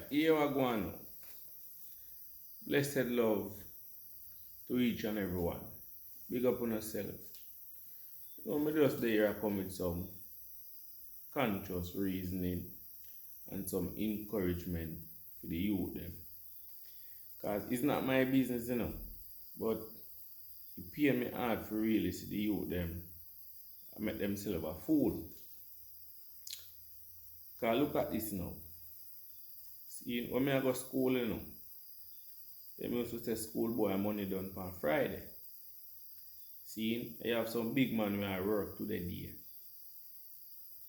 here we go on. Blessed love to each and everyone. Big up on yourself. You know, me just there come with some conscious reasoning and some encouragement for the youth them. Cause it's not my business, you know. But it pay me hard for really see the youth them I make themselves a fool. Cause look at this now. See, when I go to school, you know, they used to say school boy money done on Friday. See, I have some big man where I work today day.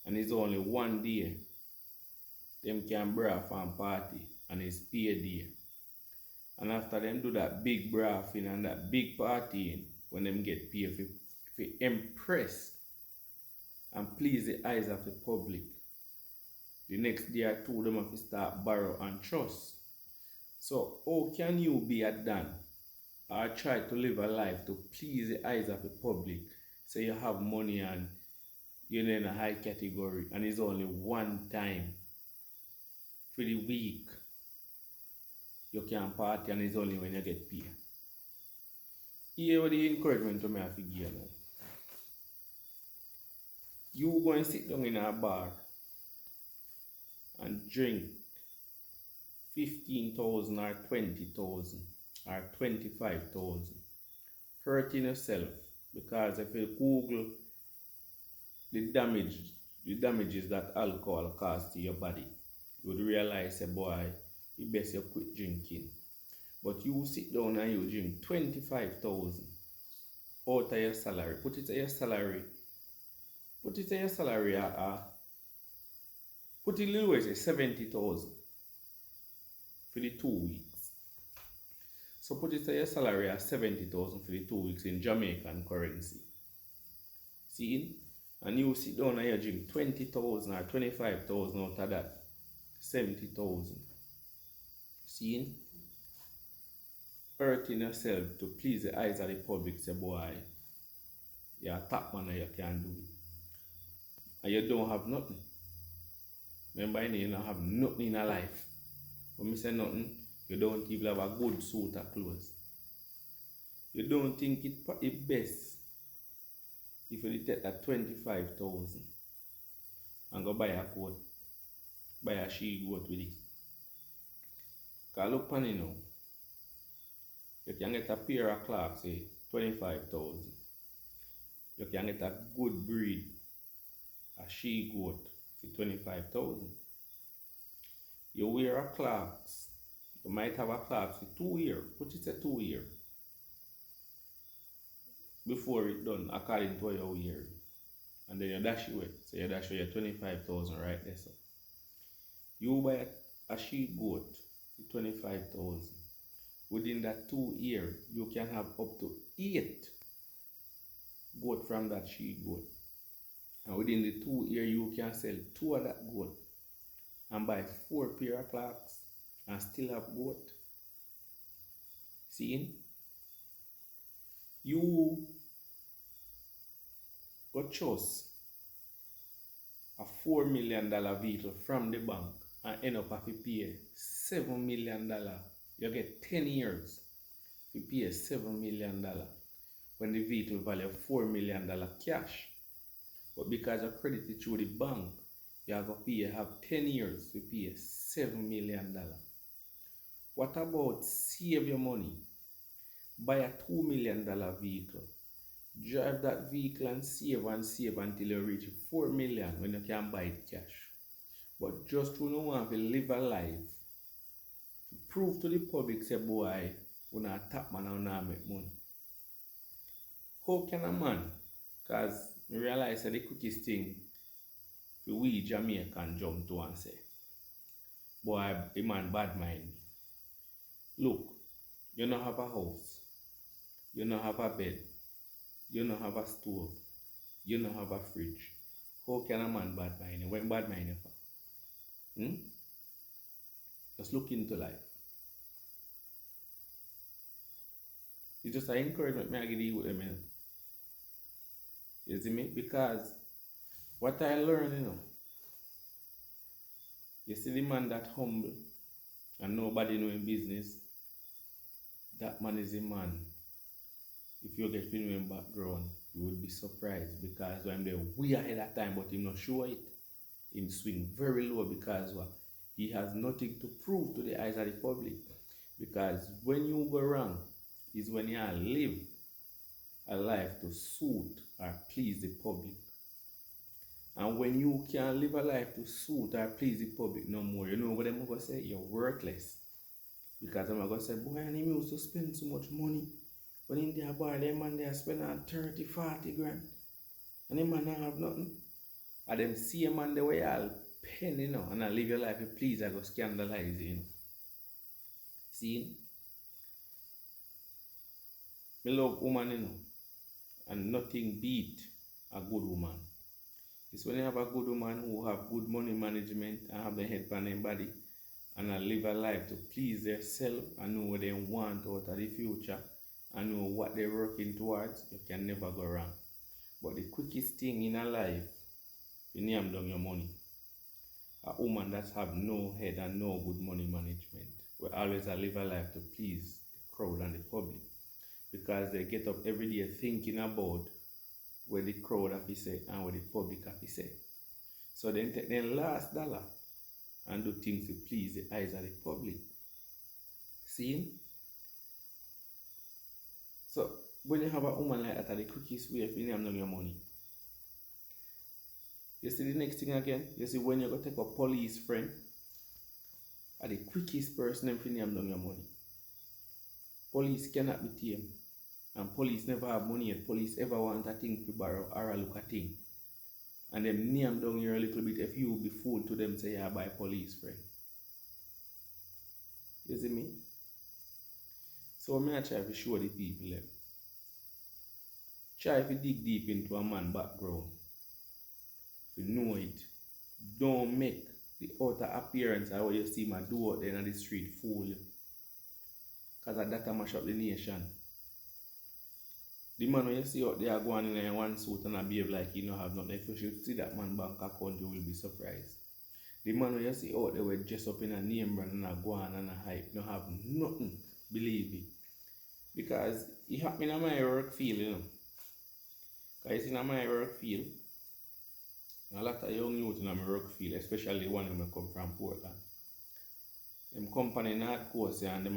And it's only one day. Them can braff and party and it's pay day. And after them do that big braffing and that big partying, when them get paid, if you impress and please the eyes of the public, the next day or two them have to start borrow and trust. So how can you be a Dan or try to live a life to please the eyes of the public? Say you have money and you're in a high category and it's only one time for the week you can party and it's only when you get paid. Here what the encouragement to me have to give you. You go and sit down in a bar and drink 15,000 or 20,000 or 25,000, hurting yourself, because if you Google the damages that alcohol causes to your body, you would realize, say, boy, you best you quit drinking. But you sit down and you drink 25,000 out of your salary, put it in your salary, put it in your salary, put it little way, say 70,000 for the 2 weeks. So put it in your salary at 70,000 for the 2 weeks in Jamaican currency. See? And you sit down and you drink 20,000 or 25,000 out of that 70,000. See? Hurting yourself to please the eyes of the public, say, boy, you're a top man and you can do it. And you don't have nothing. Remember, you don't have nothing in your life. When I say nothing, you don't even have a good suit of clothes. You don't think it best if you take that 25,000 and go buy a coat, buy a she goat with it. Because look on it now. You can get a pair of clocks, say 25,000. You can get a good breed, a she goat for 25,000. You wear a clocks. You might have a clocks for 2 years. Put it a 2 years. Before it done, according to your year. And then you dash it away. So you dash away your 25,000 right there. So you buy a she goat for 25,000. Within that 2 years, you can have up to 8 goat from that she goat. And within the 2 years, you can sell 2 of that goat and buy 4 pair of clocks and still have goat. See? You got choose a $4 million vehicle from the bank and end up having to pay $7 million. You get 10 years to pay $7 million when the vehicle value $4 million cash. But because you credit it through the bank, you have to have 10 years to pay $7 million. What about save your money? Buy a $2 million vehicle. Drive that vehicle and save until you reach $4 million when you can buy it cash. But just to know want to live a life, prove to the public, say, boy, we're not a top man and we're not make money. How can a man? Because I realize that the quickest thing we Jamaican jump to and say, boy, a man bad mind. Look, you don't have a house, you don't have a bed, you don't have a stove, you don't have a fridge. How can a man bad mind? When bad mind you for? Just look into life. It's just an encouragement I give you with them. You see me? Because what I learned, you see the man that humble, and nobody know in business, that man is a man. If you get film in background, you would be surprised because when they're way ahead of time, but him not sure it. Him swing very low because what? He has nothing to prove to the eyes of the public. Because when you go wrong, is when you live a life to suit or please the public. And when you can't live a life to suit or please the public no more, you know what I'm going to say? You're worthless. Because I'm going to say, boy, and him used to spend so much money. When in their bar, them man they are spending 30, 40 grand. And them man don't have nothing. And them see a man the way I'll pen, you know, and I live your life, please, I go scandalize you, you know. See? Me love woman, you know. And nothing beat a good woman. It's when you have a good woman who have good money management and have the head on their body and live a life to please themselves and know what they want out of the future and know what they're working towards, you can never go wrong. But the quickest thing in a life, you name down your money. A woman that have no head and no good money management will always live a life to please the crowd and the public because they get up every day thinking about what the crowd have to say and what the public have to say. So then take their last dollar and do things to please the eyes of the public. See? So when you have a woman like that, the quickest way of you name down your money. You see the next thing again? You see when you go take a police friend, are the quickest person them to name down your money. Police cannot be tamed. And police never have money yet. Police ever want a thing to borrow or a look at thing. And them name down here a little bit if you be fooled to them say yeah buy police friend. You see me? So I'm try to show the people them. Try to dig deep into a man background. If you know it. Don't make the outer appearance of what you see my do out there on the street fool you. Because that mash up the nation. The man when you see out there going in one suit and behave like he don't have nothing, if you should see that man bank account, you will be surprised. The man when you see out there with dress up in a name brand and a go on and a hype, don't have nothing, believe it. Because it happened in my work field, you know. Because in my work field, a lot of young youth in my work field, especially the one who come from Portland. Them company not course and them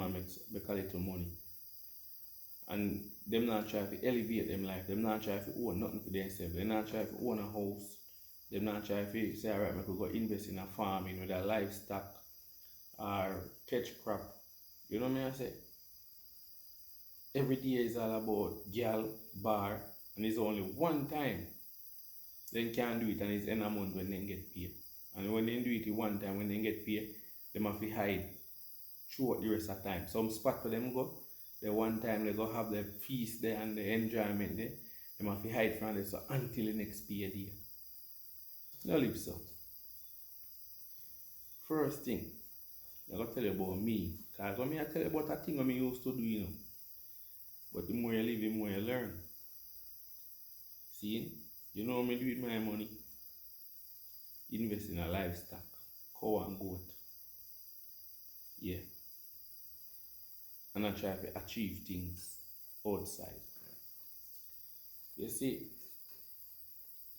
make a little money. And them not try to elevate them life. Them not try to own nothing for themselves. They not try to own a house. Them not try to say, alright, I could go invest in a farming with a livestock or catch crop. You know what I say? Every day is all about girl, bar, and it's only one time they can do it and it's end of month when they get paid. And when they do it one time when they get paid, they have to hide throughout the rest of the time. Some spot for them go. The one time they go have the feast there and the enjoyment there, they have to hide from there so until the next pay day. No live so. First thing, I'm going to tell you about me. Because when I tell you about a thing I used to do, you know. But the more you live, the more you learn. See, you know what I do with my money? Invest in a livestock, cow and goat. Yeah. And I try to achieve things outside. You see,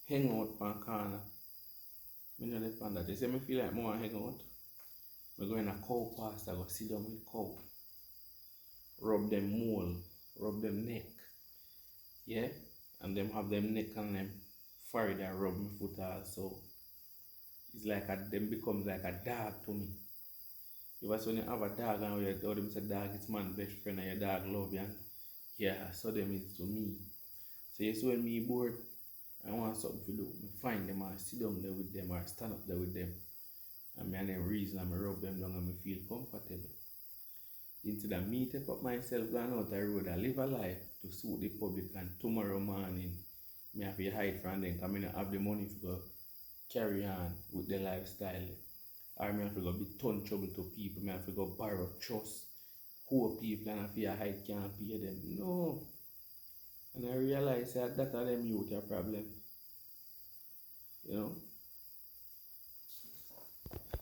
hang out on the corner. I don't depend that. You see, I feel like more hang out. I go in a cow pasture, I go sit down with cow. Rub them mole, rub them neck. Yeah? And them have them neck and them forehead and rub my foot also. It's like them becomes like a dog to me. Because when you have a dog and you tell them say dog is man's best friend and your dog love you and yeah, so them is to me. So you see when me bored, I want something to do. I find them and sit down there with them or stand up there with them. And me and them reason and I rub them down and I feel comfortable. Instead of me take up myself going out the road and live a life to suit the public and tomorrow morning me have to hide from them because I don't have the money to go carry on with the lifestyle. Or I have to go be ton trouble to people, I have to go borrow trust, poor people and if you hide can't pay them. No. And I realize that of them youth a problem. You know?